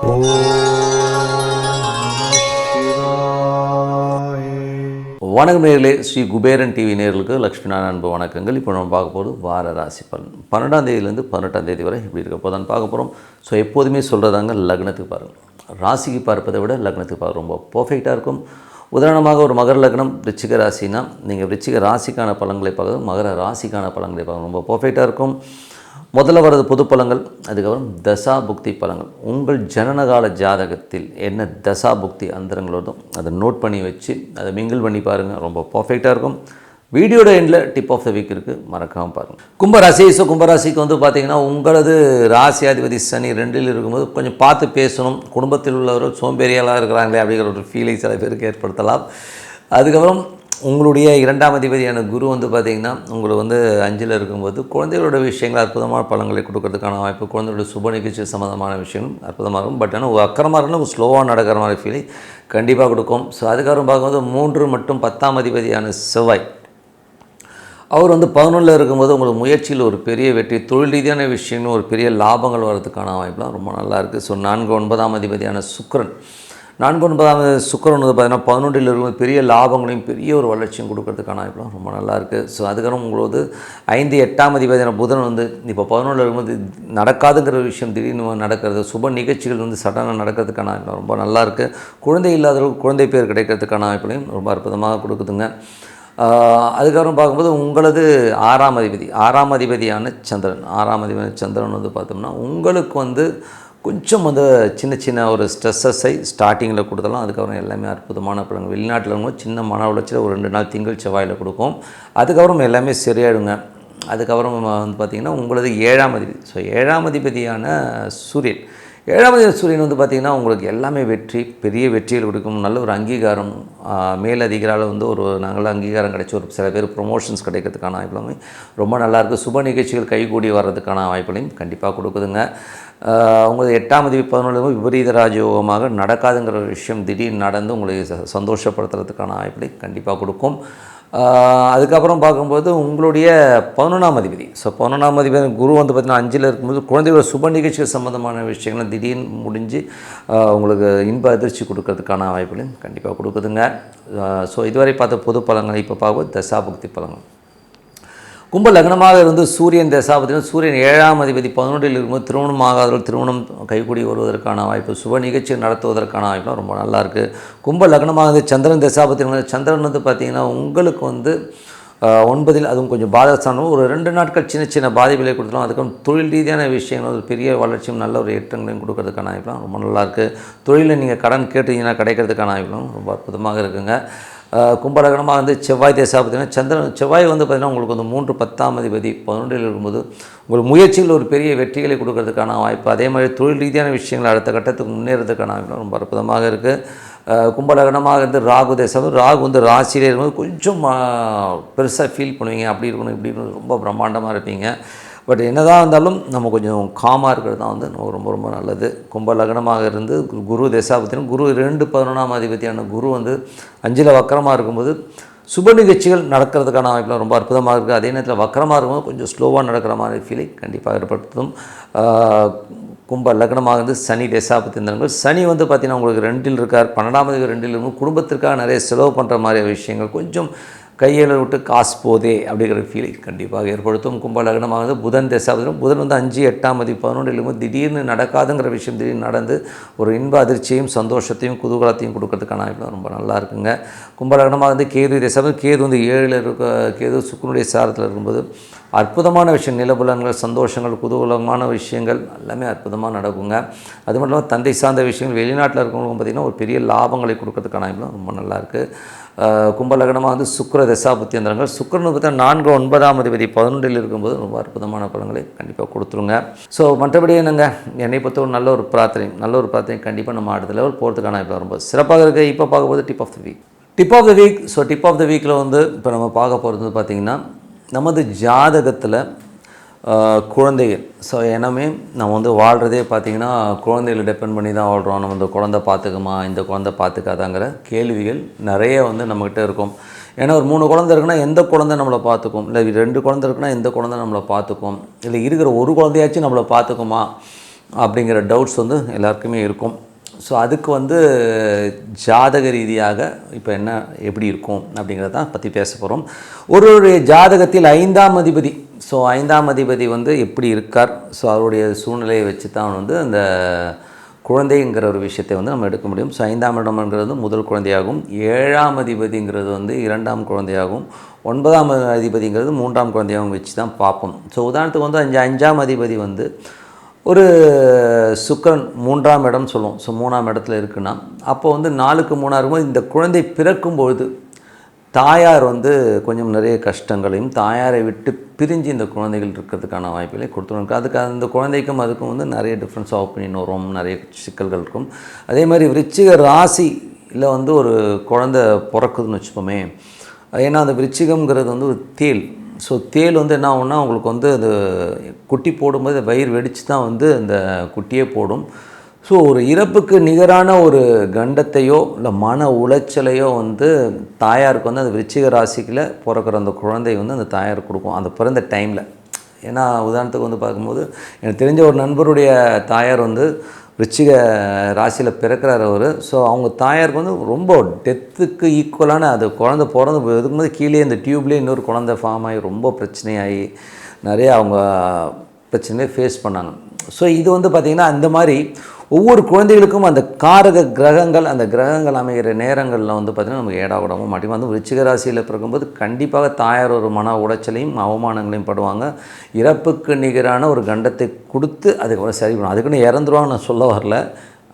ஓம் சிவாய. வணக்கம் நேயர்களே, ஸ்ரீ குபேரன் டிவி நேயர்களுக்கு லக்ஷ்மி நாராயண அன்பு வணக்கங்கள். இப்போ நம்ம பார்க்க போகிறது வார ராசி பலன் 12ஆம் தேதியிலேருந்து 18ஆம் தேதி வரை இப்படி இருக்க போதான்னு பார்க்க போகிறோம். ஸோ எப்போதுமே சொல்கிறதாங்க, லக்னத்துக்கு பாருங்கள். ராசிக்கு பார்ப்பதை விட லக்னத்துக்கு பார்க்க ரொம்ப பர்ஃபெக்டாக இருக்கும். உதாரணமாக ஒரு மகர லக்னம் விருச்சிக ராசினா நீங்கள் விருச்சிக ராசிக்கான பலன்களை பார்க்குறது மகர ராசிக்கான பலன்களை பார்க்க ரொம்ப பர்ஃபெக்டாக இருக்கும். முதல்ல வர்றது பொது பலன்கள், அதுக்கப்புறம் தசா புக்தி பலன்கள். உங்கள் ஜனனகால ஜாதகத்தில் என்ன தசா புக்தி அந்தரங்கள் வருதோ அதை நோட் பண்ணி வச்சு அதை மிங்கிள் பண்ணி பாருங்கள், ரொம்ப பர்ஃபெக்டாக இருக்கும். வீடியோட எண்டில் டிப் ஆஃப் த வீக் இருக்குது, மறக்காமல் பாருங்கள். கும்பராசி. ஸோ கும்பராசிக்கு வந்து பார்த்திங்கன்னா உங்களது ராசியாதிபதி சனி 2ல் இருக்கும்போது கொஞ்சம் பார்த்து பேசணும். குடும்பத்தில் உள்ளவர்கள் சோம்பேறியெல்லாம் இருக்கிறாங்களே அப்படிங்கிற ஒரு ஃபீலிங் சில பேருக்கு ஏற்படுத்தலாம். அதுக்கப்புறம் உங்களுடைய 2ஆம் அதிபதியான குரு வந்து பார்த்திங்கன்னா உங்களுக்கு வந்து 5ல் இருக்கும்போது குழந்தைகளோட விஷயங்கள் அற்புதமான பலன்களை கொடுக்கறதுக்கான வாய்ப்பு, குழந்தைகளோட சுப நிகழ்ச்சி சம்மந்தமான விஷயங்கள் அற்புதமாக இருக்கும். பட் ஆனால் அக்கறமாக இருந்தால் ஸ்லோவாக நடக்கிற மாதிரி ஃபீலிங் கண்டிப்பாக கொடுக்கும். ஸோ அதுக்கப்புறம் பார்க்கும்போது 3 மற்றும் 10ஆம் அதிபதியான செவ்வாய் அவர் வந்து 11ல் இருக்கும்போது உங்களுக்கு முயற்சியில் ஒரு பெரிய வெற்றி, தொழில் ரீதியான விஷயங்களும் ஒரு பெரிய லாபங்கள் வர்றதுக்கான வாய்ப்புலாம் ரொம்ப நல்லாயிருக்கு. ஸோ 4, 9ஆம் அதிபதியான சுக்கிரன், 4, 9ஆம் சுக்கிரன் வந்து பார்த்திங்கன்னா 11ல் இருக்கும்போது பெரிய லாபங்களையும் பெரிய ஒரு வளர்ச்சியும் கொடுக்கறதுக்கான வாய்ப்புலாம் ரொம்ப நல்லாயிருக்கு. ஸோ அதுக்கப்புறம் உங்களுக்கு 5, 8ஆம் அதிபதியான புதன் வந்து இப்போ 11ல் இருக்கும்போது நடக்காதுங்கிற விஷயம் திடீர்னு நடக்கிறது, சுப நிகழ்ச்சிகள் வந்து சடனாக நடக்கிறதுக்கான வாய்ப்பு ரொம்ப நல்லாயிருக்கு. குழந்தை இல்லாதவர்களுக்கு குழந்தை பேர் கிடைக்கிறதுக்கான வாய்ப்புகளையும் ரொம்ப அற்புதமாக கொடுக்குதுங்க. அதுக்கப்புறம் பார்க்கும்போது உங்களது 6ஆம் அதிபதியான சந்திரன், 6ஆம் அதிபதியான சந்திரன் வந்து பார்த்தோம்னா உங்களுக்கு வந்து கொஞ்சம் வந்து சின்ன ஒரு ஸ்ட்ரெஸ்ஸஸை ஸ்டார்டிங்கில் கொடுத்தலாம். அதுக்கப்புறம் எல்லாமே அற்புதமான பலன்கள். வெளிநாட்டில் இருக்கும்போது சின்ன மன உளைச்சல் ஒரு 2 நாள் திங்கள் செவ்வாயில் கொடுக்கும். அதுக்கப்புறம் எல்லாமே சரியாயிடுங்க. அதுக்கப்புறம் வந்து பார்த்திங்கன்னா உங்களது 7ஆம் அதிபதி. ஸோ 7ஆம் அதிபதியான சூரியன், 7ஆம் அதிபதி சூரியன் வந்து பார்த்திங்கன்னா உங்களுக்கு எல்லாமே வெற்றி, பெரிய வெற்றிகள் கொடுக்கும். நல்ல ஒரு அங்கீகாரம், மேலதிகாரில் வந்து ஒரு நல்ல அங்கீகாரம் கிடைச்சி ஒரு சில பேர் ப்ரொமோஷன்ஸ் கிடைக்கிறதுக்கான வாய்ப்புகளுமே ரொம்ப நல்லாயிருக்கு. சுப நிகழ்ச்சிகள் கைகூடி வர்றதுக்கான வாய்ப்புகளையும் கண்டிப்பாக கொடுக்குதுங்க. உங்களுக்கு 8ஆம் அதிபதி 11 விபரீத ராஜயோகமாக நடக்காதுங்கிற ஒரு விஷயம் திடீர்னு நடந்து உங்களை சந்தோஷப்படுத்துறதுக்கான வாய்ப்புகளை கண்டிப்பாக கொடுக்கும். அதுக்கப்புறம் பார்க்கும்போது உங்களுடைய 11ஆம் அதிபதி, ஸோ 11ஆம் அதிபதி குரு வந்து பார்த்திங்கன்னா 5ல் இருக்கும்போது குழந்தைகளோட சுப நிகழ்ச்சிகள் சம்மந்தமான விஷயங்கள் திடீர்னு முடிஞ்சு உங்களுக்கு இன்ப அதிர்ச்சி கொடுக்கறதுக்கான வாய்ப்புகளையும் கண்டிப்பாக கொடுக்குதுங்க. ஸோ இதுவரை பார்த்த பொது பலன்களை இப்போ பார்க்கும்போது தசாபுக்தி பலன்கள். கும்ப லக்னமாக இருந்து சூரியன் தசாபதினா சூரியன் 7ஆம் அதிபதி 11ல் இருக்கும்போது திருமணம் ஆகாதவர்கள் திருமணம் கைகூடி வருவதற்கான வாய்ப்பு, சுப நிகழ்ச்சி நடத்துவதற்கான வாய்ப்புலாம் ரொம்ப நல்லாயிருக்கு. கும்ப லக்னமாக இருந்து சந்திரன் தசாபதி, சந்திரன் வந்து பார்த்திங்கன்னா உங்களுக்கு வந்து 9ல் அதுவும் கொஞ்சம் பாதஸ்தானம் ஒரு 2 நாட்கள் சின்ன பாதிப்புகளை கொடுத்துரும். அதுக்கப்புறம் தொழில் ரீதியான விஷயங்கள் ஒரு பெரிய வளர்ச்சியும் நல்ல ஒரு ஏற்றங்களையும் கொடுக்கறதுக்கான வாய்ப்புலாம் ரொம்ப நல்லாயிருக்கு. தொழிலில் நீங்கள் கடன் கேட்டீங்கன்னா கிடைக்கிறதுக்கான வாய்ப்புகளும் ரொம்ப அற்புதமாக இருக்குங்க. கும்பலகனமாக வந்து செவ்வாய் தசாபதினா செவ்வாய் வந்து பார்த்திங்கன்னா உங்களுக்கு வந்து 3, 10ஆம் அதிபதி 11ல் இருக்கும்போது உங்களுக்கு முயற்சிகள் ஒரு பெரிய வெற்றிகளை கொடுக்கறதுக்கான வாய்ப்பு, அதே மாதிரி தொழில் ரீதியான விஷயங்கள் அடுத்த கட்டத்துக்கு முன்னேறதுக்கான வாய்ப்பு ரொம்ப அற்புதமாக இருக்குது. கும்பலகனமாக இருந்து ராகு ராகு வந்து ராசியிலே இருக்கும்போது கொஞ்சம் பெருசாக ஃபீல் பண்ணுவீங்க, அப்படி இருக்கணும் இப்படி இருக்கணும், ரொம்ப பிரம்மாண்டமாக இருப்பீங்க. பட் என்னதான் இருந்தாலும் நம்ம கொஞ்சம் காமாக இருக்கிறது தான் வந்து ரொம்ப ரொம்ப நல்லது. கும்ப லக்னமாக இருந்து குரு தசாபத்தினும் குரு 2, 11ஆம் அதிபதியான குரு வந்து 5ல் வக்கரமாக இருக்கும்போது சுப நிகழ்ச்சிகள் நடக்கிறதுக்கான வாய்ப்புலாம் ரொம்ப அற்புதமாக இருக்குது. அதே நேரத்தில் வக்கரமாக இருக்கும்போது கொஞ்சம் ஸ்லோவாக நடக்கிற மாதிரி ஃபீலிங் கண்டிப்பாக ஏற்படுத்தும். கும்ப லக்னமாக இருந்து சனி தசாபத்தினர்கள், சனி வந்து பார்த்திங்கன்னா உங்களுக்கு 2ல் இருக்கார், 12ஆம் அதிபதி 2ல் இருக்கும். குடும்பத்திற்காக நிறைய செலவு பண்ணுற மாதிரி விஷயங்கள் கொஞ்சம் கையில் விட்டு காசு போதே அப்படிங்கிற ஃபீலிங் கண்டிப்பாக ஏற்படுத்தும். கும்ப லக்னமாக புதன் தசாபதியும் புதன் வந்து 5, 8ஆம் அதிபதி 11ல் திடீர்னு நடக்காதுங்கிற விஷயம் திடீர்னு நடந்து ஒரு இன்ப அதிர்ச்சியையும் சந்தோஷத்தையும் குதூகலத்தையும் கொடுக்கறதுக்கான வாய்ப்பு ரொம்ப நல்லா இருக்குங்க. கும்ப லக்னமாக வந்து கேது தசாபதி, கேது வந்து 7ல் இருக்க, கேது சுக்கிரனுடைய சாரத்தில் இருக்கும்போது அற்புதமான விஷயம், நிலபுலன்கள், சந்தோஷங்கள், குதூகலமான விஷயங்கள் எல்லாமே அற்புதமாக நடக்குங்க. அது மட்டும் இல்லாமல் தந்தை சார்ந்த விஷயங்கள் வெளிநாட்டில் இருக்கிறவங்க பார்த்திங்கன்னா ஒரு பெரிய லாபங்களை கொடுக்கறதுக்கான வாய்ப்பு ரொம்ப நல்லாயிருக்கு. கும்பலகனமாக வந்து சுக்கிர தசாபுத்தி அந்தரங்கள், சுக்கிரன் பார்த்தா 4, 9ஆம் அதிபதி 11ல் இருக்கும்போது ரொம்ப அற்புதமான பலன்களை கண்டிப்பாக கொடுத்துருங்க. ஸோ மற்றபடி என்னங்க, என்னை பொறுத்த ஒரு நல்ல ஒரு பிரார்த்தனை கண்டிப்பாக நம்ம அடுத்த லெவல் போகிறதுக்கான இப்போ ரொம்ப சிறப்பாக இருக்குது. இப்போ பார்க்கும்போது tip of the week. So tip of the வீக்கில் வந்து இப்போ நம்ம பார்க்க போகிறது பார்த்திங்கன்னா நமது ஜாதகத்தில் குழந்தைகள். ஸோ எல்லாமே நம்ம வந்து வாழ்கிறதே பார்த்திங்கன்னா குழந்தைகளை டிபெண்ட் பண்ணி தான் வாழ்கிறோம். நம்ம இந்த குழந்தை பார்த்துக்குமா, இந்த குழந்தை பார்த்துக்காதாங்கிற கேள்விகள் நிறைய வந்து நம்மக்கிட்ட இருக்கும். ஏன்னா ஒரு 3 குழந்தை இருக்குன்னா எந்த குழந்தை நம்மளை பார்த்துக்கும், இல்லை 2 குழந்தை இருக்குன்னா எந்த குழந்தை நம்மளை பார்த்துக்கும், இல்லை இருக்கிற ஒரு குழந்தையாச்சும் நம்மளை பார்த்துக்குமா அப்படிங்கிற டவுட்ஸ் வந்து எல்லாருக்குமே இருக்கும். ஸோ அதுக்கு வந்து ஜாதக ரீதியாக இப்போ என்ன எப்படி இருக்கும் அப்படிங்கிறத பற்றி பேச போகிறோம். ஒரு ஜாதகத்தில் 5ஆம் அதிபதி, ஸோ 5ஆம் அதிபதி வந்து எப்படி இருக்கார், ஸோ அவருடைய சூழ்நிலையை வச்சு தான் வந்து அந்த குழந்தைங்கிற ஒரு விஷயத்தை வந்து நம்ம எடுக்க முடியும். ஸோ 5ஆம் இடம்ங்கிறது முதல் குழந்தையாகும், 7ஆம் அதிபதிங்கிறது வந்து 2ஆம் குழந்தையாகும், 9ஆம் அதிபதிங்கிறது 3ஆம் குழந்தையாகவும் வச்சு தான் பார்ப்போம். ஸோ உதாரணத்துக்கு வந்து 5ஆம் அதிபதி வந்து ஒரு சுக்கிரன் 3ஆம் இடம் சொல்லுவோம். ஸோ 3ஆம் இடத்துல இருக்குன்னா அப்போ வந்து 4க்கு 3ஆக இருக்கும்போது இந்த குழந்தை பிறக்கும்பொழுது தாயார் வந்து கொஞ்சம் நிறைய கஷ்டங்களையும் தாயாரை விட்டு பிரிஞ்சு இந்த குழந்தைகள் இருக்கிறதுக்கான வாய்ப்புகளை கொடுத்துருவாங்க. அதுக்கு அந்த குழந்தைக்கும் அதுக்கும் வந்து நிறைய டிஃப்ரென்ஸ் ஆஃப் ஒப்பீனியன் வரும், நிறைய சிக்கல்கள் இருக்கும். அதே மாதிரி விருச்சிக ராசியில் வந்து ஒரு குழந்தை பிறக்குதுன்னு வச்சுப்போமே, ஏன்னா அந்த விருச்சிகம்ங்கிறது வந்து ஒரு தேல். ஸோ தேல் வந்து என்ன ஆகும்னா உங்களுக்கு வந்து அது குட்டி போடும்போது வயிறு வெடித்து தான் வந்து அந்த குட்டியே போடும். ஸோ ஒரு இறப்புக்கு நிகரான ஒரு கண்டத்தையோ இல்லை மன உளைச்சலையோ வந்து தாயாருக்கு வந்து அந்த விருச்சிக ராசிக்கில் பிறக்கிற அந்த குழந்தை வந்து அந்த தாயார் கொடுக்கும் அந்த பிறந்த டைமில். ஏன்னா உதாரணத்துக்கு வந்து பார்க்கும்போது எனக்கு தெரிஞ்ச ஒரு நண்பருடைய தாயார் வந்து விருச்சிக ராசியில் பிறக்கிறார் அவர். ஸோ அவங்க தாயாருக்கு வந்து ரொம்ப டெத்துக்கு ஈக்குவலான அது குழந்தை பிறந்து இருக்கும்போது கீழே இந்த டியூப்லேயே இன்னொரு குழந்தை ஃபார்ம் ஆகி ரொம்ப பிரச்சனையாகி நிறைய அவங்க பிரச்சனையை ஃபேஸ் பண்ணாங்க. ஸோ இது வந்து பார்த்திங்கன்னா அந்த மாதிரி ஒவ்வொரு குழந்தைகளுக்கும் அந்த காரக கிரகங்கள், அந்த கிரகங்கள் அமைகிற நேரங்களில் வந்து பார்த்திங்கன்னா நமக்கு ஏடாவிடவும் மாட்டோம். வந்து விருச்சிக ராசியில் பிறக்கும்போது கண்டிப்பாக தாயார் ஒரு மன உளைச்சலையும் அவமானங்களையும் படுவாங்க. இறப்புக்கு நிகரான ஒரு கண்டத்தை கொடுத்து அதுக்கப்புறம் சரி பண்ணும். அதுக்குன்னு இறந்துருவாங்க நான் சொல்ல வரல,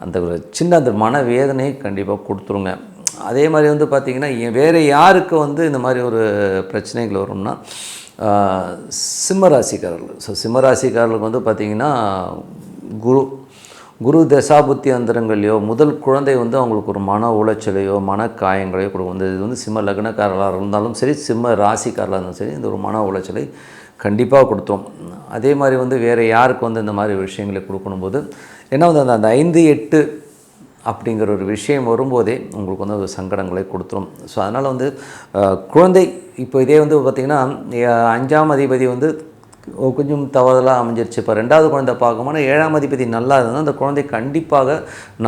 அந்த ஒரு சின்ன அந்த மன வேதனையை கண்டிப்பாக கொடுத்துருங்க. அதே மாதிரி வந்து பார்த்திங்கன்னா வேறு யாருக்கு வந்து இந்த மாதிரி ஒரு பிரச்சனைகள் வரும்னா சிம்மராசிக்காரர்கள். ஸோ சிம்மராசிக்காரர்களுக்கு வந்து பார்த்திங்கன்னா குரு தசாபுத்தி அந்தரங்களையோ முதல் குழந்தை வந்து அவங்களுக்கு ஒரு மன உளைச்சலையோ மன காயங்களையோ கொடுக்கும். இது வந்து சிம்ம லக்னக்காரர்களாக இருந்தாலும் சரி, சிம்ம ராசிக்காரர்களாக இருந்தாலும் சரி, இந்த ஒரு மன உளைச்சலை கண்டிப்பாக கொடுத்தோம். அதே மாதிரி வந்து வேறு யாருக்கு வந்து இந்த மாதிரி விஷயங்களை கொடுக்கணும்போது ஏன்னா வந்து அந்த 5-8 அப்படிங்கிற ஒரு விஷயம் வரும்போதே உங்களுக்கு வந்து ஒரு சங்கடங்களை கொடுத்துரும். ஸோ அதனால் வந்து குழந்தை இப்போ இதே வந்து பார்த்திங்கன்னா 5ஆம் அதிபதி வந்து கொஞ்சம் தவறுதலாக அமைஞ்சிருச்சு. இப்போ 2வது குழந்தை பார்க்கும்போது 7ஆம் அதிபதி நல்லா இருந்தால் அந்த குழந்தை கண்டிப்பாக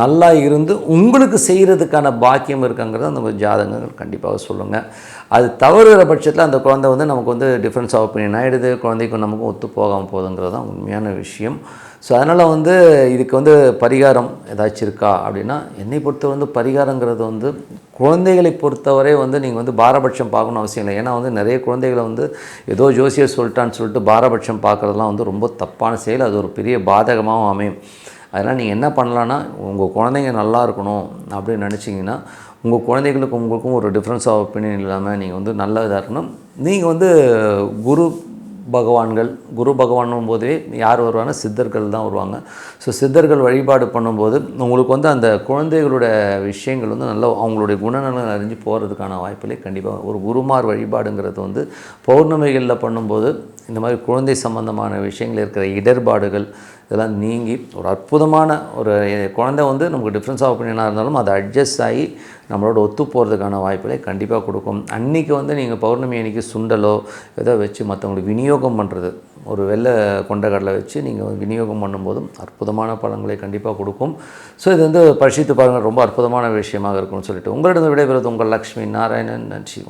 நல்லா இருந்து உங்களுக்கு செய்கிறதுக்கான பாக்கியம் இருக்குங்கிறத அந்த ஜாதகங்கள் கண்டிப்பாக சொல்லுங்கள். அது தவறுகிற பட்சத்தில் அந்த குழந்தை வந்து நமக்கு வந்து டிஃப்ரென்ஸ் ஆஃப் ஒப்பீனியன் ஆகிடுது, குழந்தைக்கும் நமக்கும் ஒத்து போகாமல் போகுதுங்கிறது தான் உண்மையான விஷயம். ஸோ அதனால் வந்து இதுக்கு வந்து பரிகாரம் ஏதாச்சும் இருக்கா அப்படின்னா என்னை பொறுத்த வந்து பரிகாரங்கிறது வந்து குழந்தைகளை பொறுத்தவரை வந்து நீங்கள் வந்து பாரபட்சம் பார்க்கணும்னு அவசியம் இல்லை. ஏன்னா வந்து நிறைய குழந்தைகளை வந்து ஏதோ ஜோசியர் சொல்லிட்டான்னு சொல்லிட்டு பாரபட்சம் பார்க்குறதுலாம் வந்து ரொம்ப தப்பான செயல், அது ஒரு பெரிய பாதகமாகவும் அமையும். அதனால் நீங்கள் என்ன பண்ணலான்னா உங்கள் குழந்தைங்க நல்லா இருக்கணும் அப்படின்னு நினச்சிங்கன்னா உங்கள் குழந்தைகளுக்கும் உங்களுக்கும் ஒரு டிஃப்ரென்ஸ் ஆஃப் ஒப்பீனியன் இல்லாமல் நீங்கள் வந்து நல்ல இதாக இருக்கணும். நீங்கள் வந்து குரு பகவானும் போதே யார் வருவாங்க, சித்தர்கள் தான் வருவாங்க. ஸோ சித்தர்கள் வழிபாடு பண்ணும்போது உங்களுக்கு வந்து அந்த குழந்தைகளோட விஷயங்கள் வந்து நல்லா அவங்களுடைய குணநலன் அறிஞ்சு போகிறதுக்கான வாய்ப்புகளே கண்டிப்பாக. ஒரு குருமார் வழிபாடுங்கிறது வந்து பௌர்ணமிகளில் பண்ணும்போது இந்த மாதிரி குழந்தை சம்பந்தமான விஷயங்கள் இருக்கிற இடர்பாடுகள் இதெல்லாம் நீங்கி ஒரு அற்புதமான ஒரு குழந்தை வந்து நமக்கு டிஃப்ரென்ஸ் ஆஃப் ஒப்பீனியனாக இருந்தாலும் அதை அட்ஜஸ்ட் ஆகி நம்மளோட ஒத்து போகிறதுக்கான வாய்ப்புகளை கண்டிப்பாக கொடுக்கும். அன்றைக்கி வந்து நீங்கள் பௌர்ணமி அன்றைக்கி சுண்டலோ ஏதோ வச்சு மற்றவங்களுக்கு விநியோகம் பண்ணுறது, ஒரு வெள்ளை கொண்டக்கடலை வச்சு நீங்கள் விநியோகம் பண்ணும்போதும் அற்புதமான பலன்களை கண்டிப்பாக கொடுக்கும். ஸோ இது வந்து பரிசித்து பாருங்கள், ரொம்ப அற்புதமான விஷயமாக இருக்கும்னு சொல்லிட்டு உங்களிடம் விடைபெறுவது உங்கள் லக்ஷ்மி நாராயணன். நன்றி.